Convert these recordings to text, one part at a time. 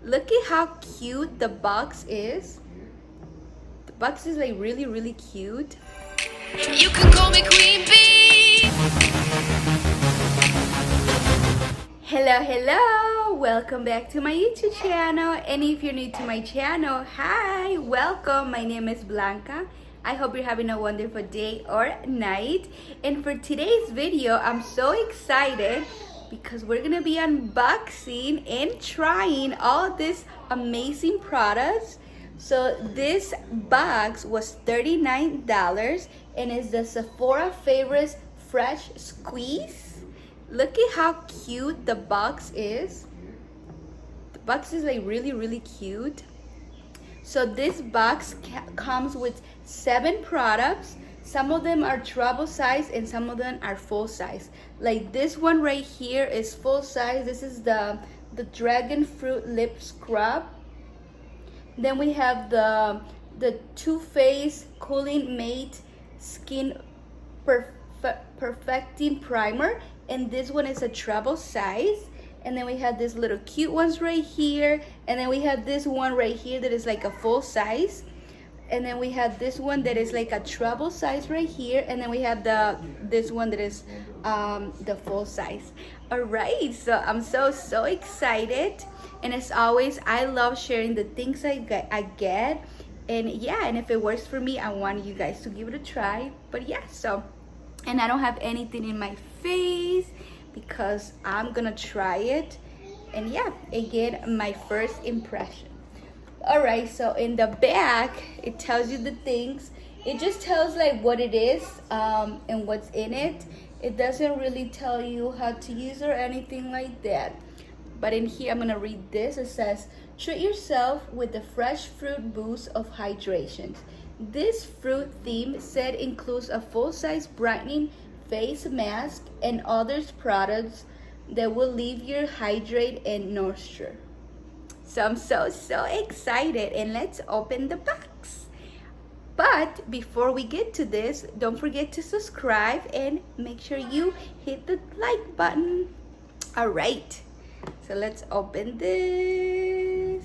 Look at how cute the box is. The box is like really cute. You can call me Queen Bee. Hello, welcome back to my YouTube channel. And if you're new to my channel, hi, welcome. My name is Blanca. I hope you're having a wonderful day or night. And for today's video, I'm so excited because we're gonna be unboxing and trying all these amazing products. So this box was $39 and it's the Sephora Favorites Fresh Squeeze. Look at how cute the box is. The box is like really cute. So this box comes with 7 products. Some of them are travel size and some of them are full size. Like this one right here is full size. This is the dragon fruit lip scrub. Then we have the Too Faced Cooling Mate Skin Perfecting Primer, and this one is a travel size. And then we have these little cute ones right here, and then we have this one right here that is like a full size, and then we have this one that is like a travel size right here, and then we have this one that is the full size. All right, so I'm so excited, and as always, I love sharing the things I get, and yeah, and if it works for me, I want you guys to give it a try. But yeah, so, and I don't have anything in my face because I'm gonna try it, and yeah, again, my first impression. All right, so in the back it tells you the things. It just tells like what it is and what's in it. It doesn't really tell you how to use or anything like that. But in here I'm gonna read this. It says, treat yourself with the fresh fruit boost of hydration. This fruit theme set includes a full-size brightening face mask and other products that will leave you hydrated and nourished. So I'm so excited, and let's open the box. But before we get to this, don't forget to subscribe and make sure you hit the like button. All right, so let's open this.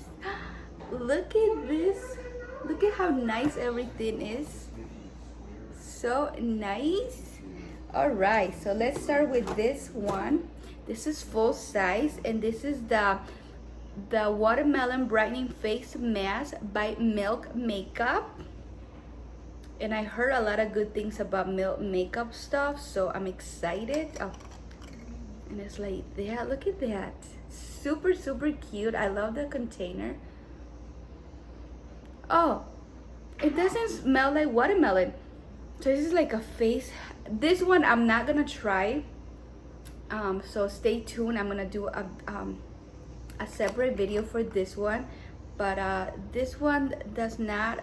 Look at this. Look at how nice everything is. So nice. All right, so let's start with this one. This is full size, and this is the Watermelon Brightening Face Mask by Milk Makeup. And I heard a lot of good things about Milk Makeup stuff, so I'm excited. Oh, and it's like that. Look at that. Super cute. I love the container. Oh, it doesn't smell like watermelon. So this is like a face. This one I'm not gonna try. So stay tuned. I'm gonna do a separate video for this one, but this one does not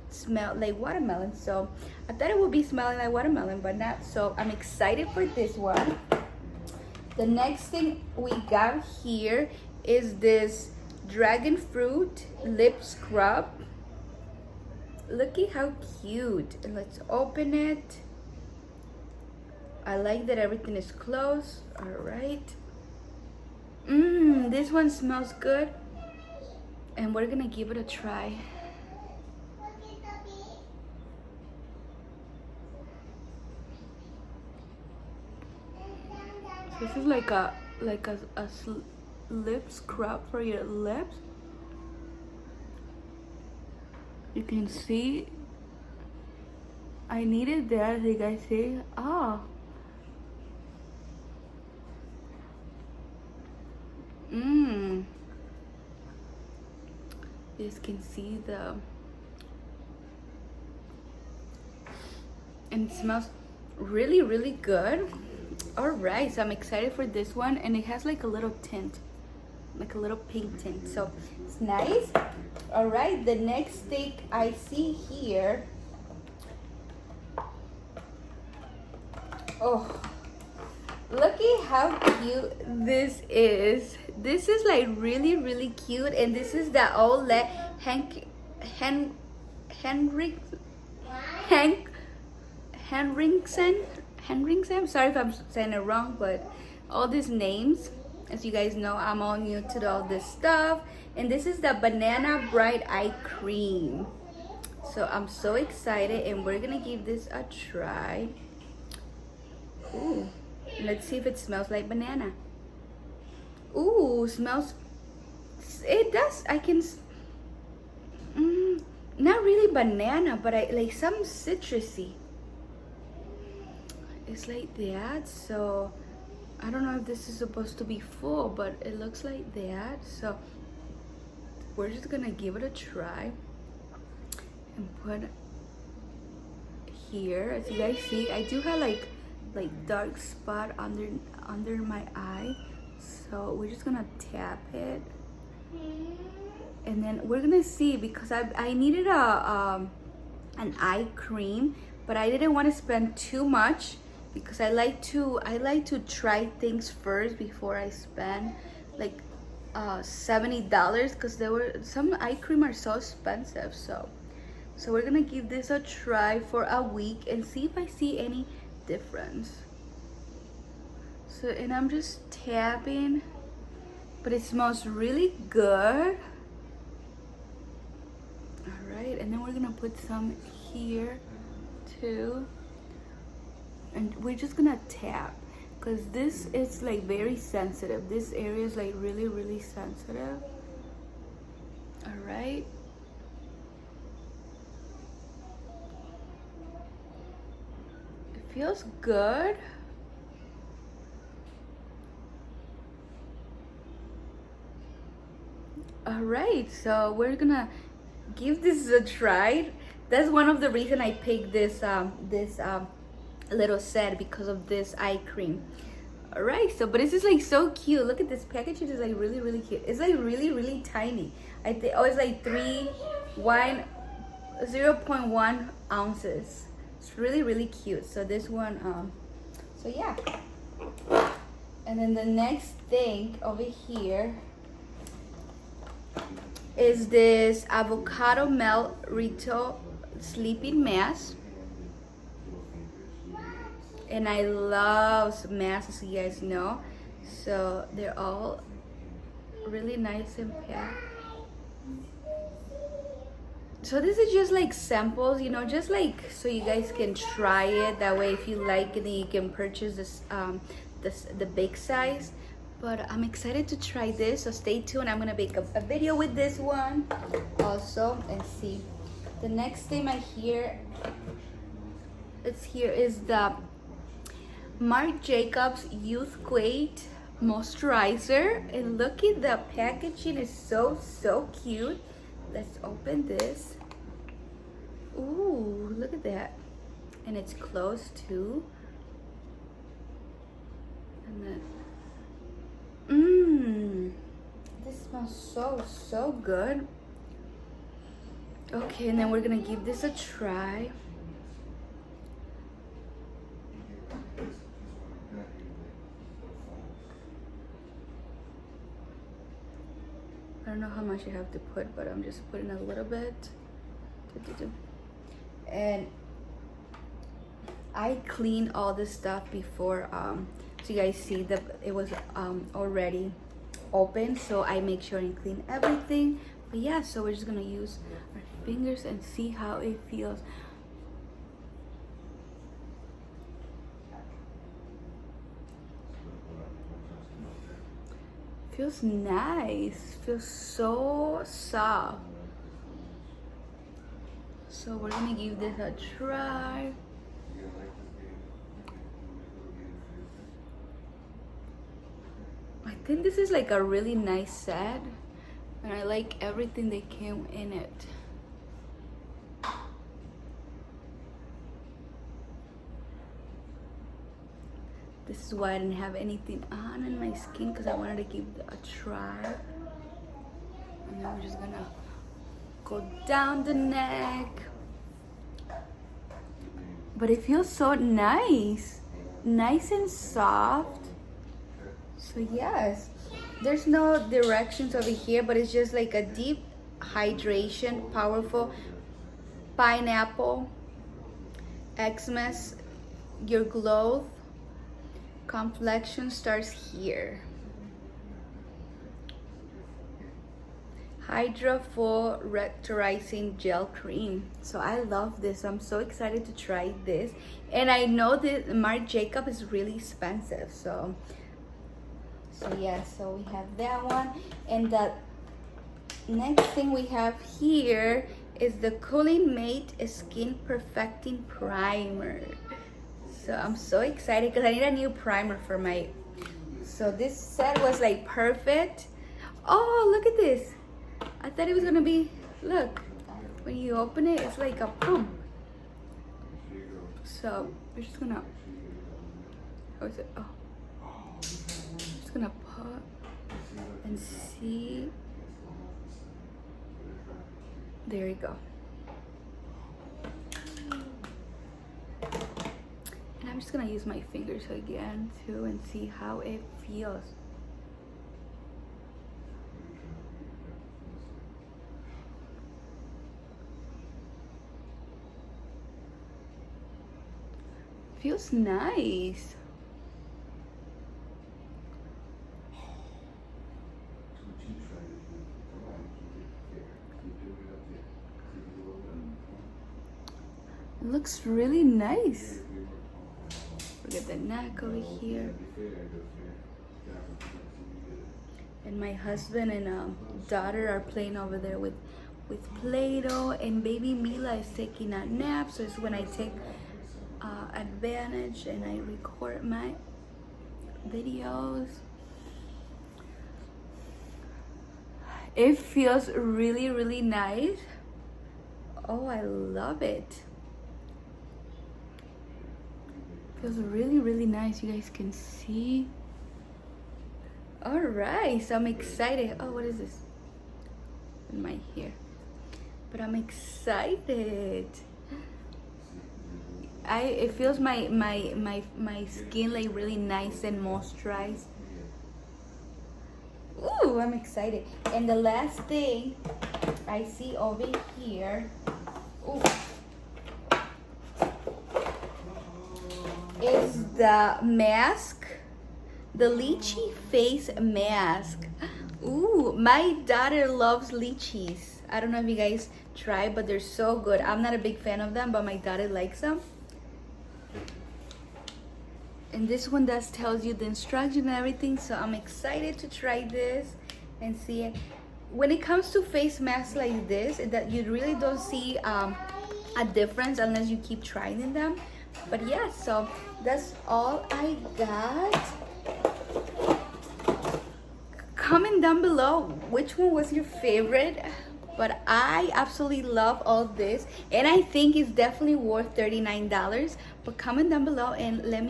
smell like watermelon, so I thought it would be smelling like watermelon, but not. So I'm excited for this one. The next thing we got here is this dragon fruit lip scrub. Look at how cute, and let's open it. I like that everything is closed. All right. This one smells good, and we're gonna give it a try. This is like a lip scrub for your lips. You can see I needed that. You guys see? Oh. You guys can see and it smells really good. All right, so I'm excited for this one, and it has like a little tint, like a little pink tint, so it's nice. All right, the next thing I see here, oh, look at how cute this is. This is like really cute, and this is the Olay Henriksen. Sorry if I'm saying it wrong, but all these names. As you guys know, I'm all new to all this stuff. And this is the Banana Bright Eye Cream. So I'm so excited, and we're gonna give this a try. Ooh, let's see if it smells like banana. Ooh, smells, it does. I can, not really banana, but I like some citrusy. It's like that. So I don't know if this is supposed to be full, but it looks like that. So we're just gonna give it a try and put here. As you guys see, I do have like dark spot under my eye, so we're just gonna tap it, and then we're gonna see, because I needed an eye cream, but I didn't want to spend too much, because I like to try things first before I spend like $70, because there were some eye cream are so expensive. So we're gonna give this a try for a week and see if I see any difference. So, and I'm just tapping, but it smells really good. All right, and then we're gonna put some here too, and we're just gonna tap, because this is like very sensitive. This area is like really sensitive. All right. Feels good. All right, so we're gonna give this a try. That's one of the reasons I picked this little set, because of this eye cream. All right, so but this is like so cute. Look at this package. It is like really cute. It's like really tiny. I think it's like 0.1 ounces. It's really cute. So this one, so yeah. And then the next thing over here is this Avocado Melt Rito Sleeping Mask. And I love masks, as you guys know. So they're all really nice and packed. So this is just like samples, you know, just like so you guys can try it. That way, if you like it, then you can purchase this, the big size. But I'm excited to try this, so stay tuned. I'm gonna make a video with this one also and see. The next thing I hear is the Marc Jacobs Youthquake Moisturizer, and look at the packaging. Is so cute. Let's open this. Ooh, look at that. And it's closed too. And then, this smells so good. Okay, and then we're gonna give this a try. I don't know how much you have to put, but I'm just putting a little bit. And I cleaned all this stuff before, so you guys see that it was already open, so I make sure and clean everything. But yeah, so we're just gonna use our fingers and see how it feels. Feels nice. Feels so soft. So we're gonna give this a try. I think this is like a really nice set, and I like everything that came in it. This is why I didn't have anything on in my skin, because I wanted to give it a try. And then we're just gonna go down the neck. But it feels so nice and soft. So yes, there's no directions over here, but it's just like a deep hydration, powerful pineapple, Xmas, your glow complexion starts here. Hydra Full Retirizing Gel Cream. So I love this. I'm so excited to try this. And I know that Marc Jacob is really expensive. So yeah, so we have that one. And the next thing we have here is the Cooling Mate Skin Perfecting Primer. So I'm so excited because I need a new primer for my... So this set was like perfect. Oh, look at this. I thought it was gonna be, look, when you open it, it's like a pump. So we're just gonna, how is it? Oh, I'm just gonna put and see. There you go. And I'm just gonna use my fingers again too and see how it feels. Feels nice. It looks really nice. Look at the neck over here. And my husband and daughter are playing over there with Play-Doh, and baby Mila is taking a nap, so it's when I take advantage and I record my videos. It feels really, really nice. Oh, I love it. Feels really, really nice. You guys can see. All right, so I'm excited. Oh, what is this in my hair? But I'm excited. It feels my skin like really nice and moisturized. Ooh, I'm excited. And the last thing I see over here, ooh, is the mask, the Lychee face mask. Ooh, my daughter loves lychees. I don't know if you guys try, but they're so good. I'm not a big fan of them, but my daughter likes them. And this one does tells you the instruction and everything, so I'm excited to try this and see it. When it comes to face masks like this, that you really don't see a difference unless you keep trying them. But yeah, so that's all I got. Comment down below which one was your favorite. But I absolutely love all this, and I think it's definitely worth $39. But comment down below and let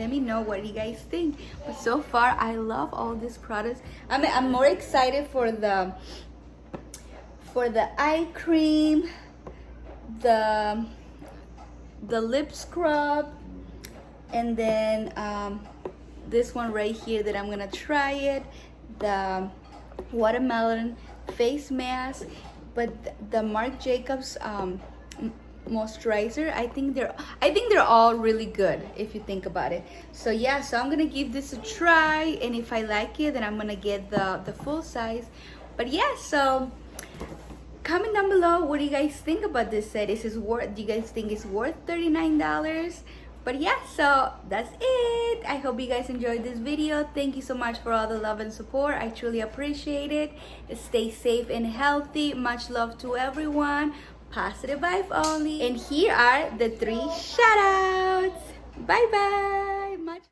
me know what you guys think. But so far, I love all these products. I'm more excited for the eye cream, the lip scrub, and then this one right here that I'm gonna try it, the watermelon face mask. But the Marc Jacobs moisturizer, I think they're all really good if you think about it. So yeah, so I'm gonna give this a try, and if I like it, then I'm gonna get the full size. But yeah, so comment down below what do you guys think about this set. Do you guys think it's worth $39? But yeah, so that's it. I hope you guys enjoyed this video. Thank you so much for all the love and support. I truly appreciate it. Stay safe and healthy. Much love to everyone. Positive vibe only. And here are the 3 shout outs. Bye bye. Much